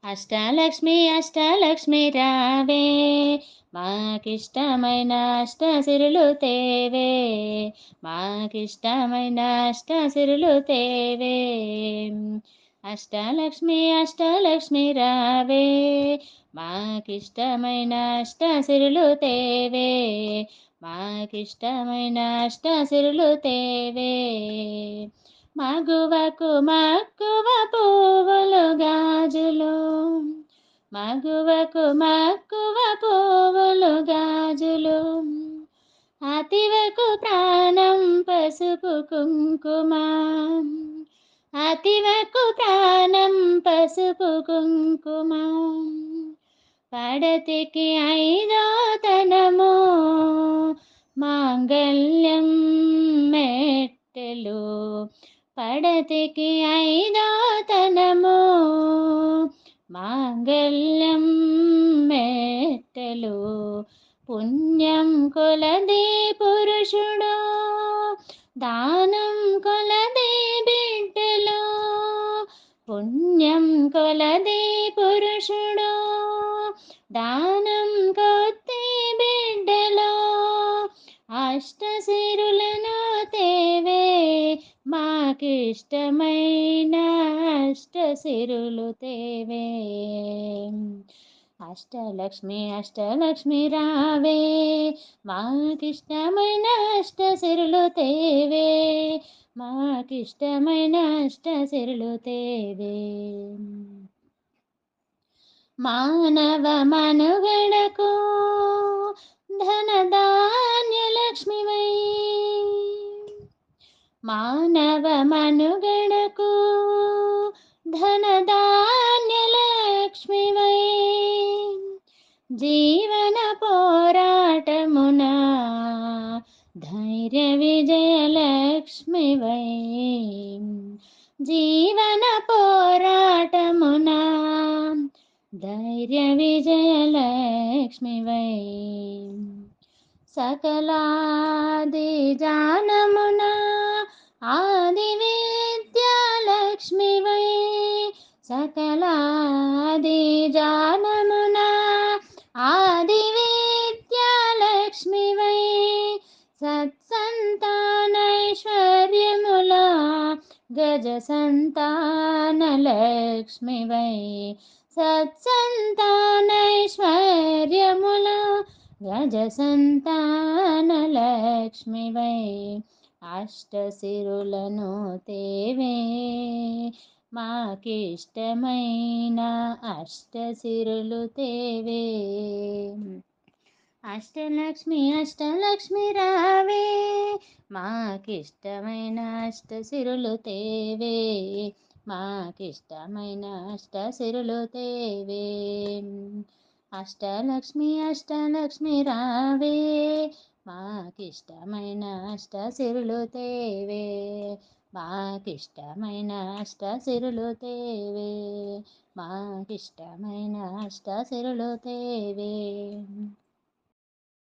అష్టలక్ష్మి అష్టలక్ష్మి రావే, మాకిష్టమైన అష్టసిరులు తేవే, మాకిష్టమైన అష్టసిరులు తేవే. అష్టలక్ష్మి అష్టలక్ష్మి రావే, మాకిష్టమైన అష్టసిరులు తేవే, మాకిష్టమైన అష్టసిరులు తేవే. మగువకు మక్కువ పువ్వులు గాజులు, మగువకు మక్కువ పువ్వులు గాజులు, అతివకు ప్రాణం పసుపు కుంకుమ, అతివకు ప్రాణం పసుపు కుంకుమ. పడతికి ఐదో తనము మాంగళ్యం మెట్టెలు, పడతికి ఐదో తనము మాంగళ్యం మెట్టెలు. పుణ్యం కొలది పురుషుడు, దానం కొలది బిడ్డలు, పుణ్యం కొలది పురుషుడు, దానం కొద్ది బిడ్డలు. అష్టసిరులను తేవే, మాకిష్టమైన అష్టసిరులు తేవే. అష్టలక్ష్మి అష్టలక్ష్మి రావే, మాకిష్టమైన అష్టసిరులు తేవే, మాకిష్టమైన అష్టసిరులు తేవే. మానవ మనుగడకు ధనధాన్యలక్ష్మివై, మానవ మనుగడకు ధనధాన్యలక్ష్మివై, జీవన పోరాటమున ధైర్య విజయలక్ష్మివై, జీవన పోరాటమున ధైర్య విజయలక్ష్మివై. సకలాది జానమున ఆది విద్యాలక్ష్మివై, సకలాది జానమున ఆది విద్యాలక్ష్మివై, సత్సంతానైశ్వర్యముల గజ సంతానలక్ష్మివై, సత్సంతానైశ్వర్యముల గజ సంతానలక్ష్మివై. అష్టసిరులను తేవే, మాకిష్టమైన అష్టసిరులు తేవే. అష్టలక్ష్మి అష్టలక్ష్మి రావే, మాకిష్టమైన అష్టసిరులు తేవే, మాకిష్టమైన అష్టసిరులు తేవే. అష్టలక్ష్మి అష్టలక్ష్మి రావే, మాకిష్టమైన అష్టసిరులు తేవే, మాకిష్టమైన అష్టసిరులు తేవే, మాకిష్టమైన అష్టసిరులు తేవే.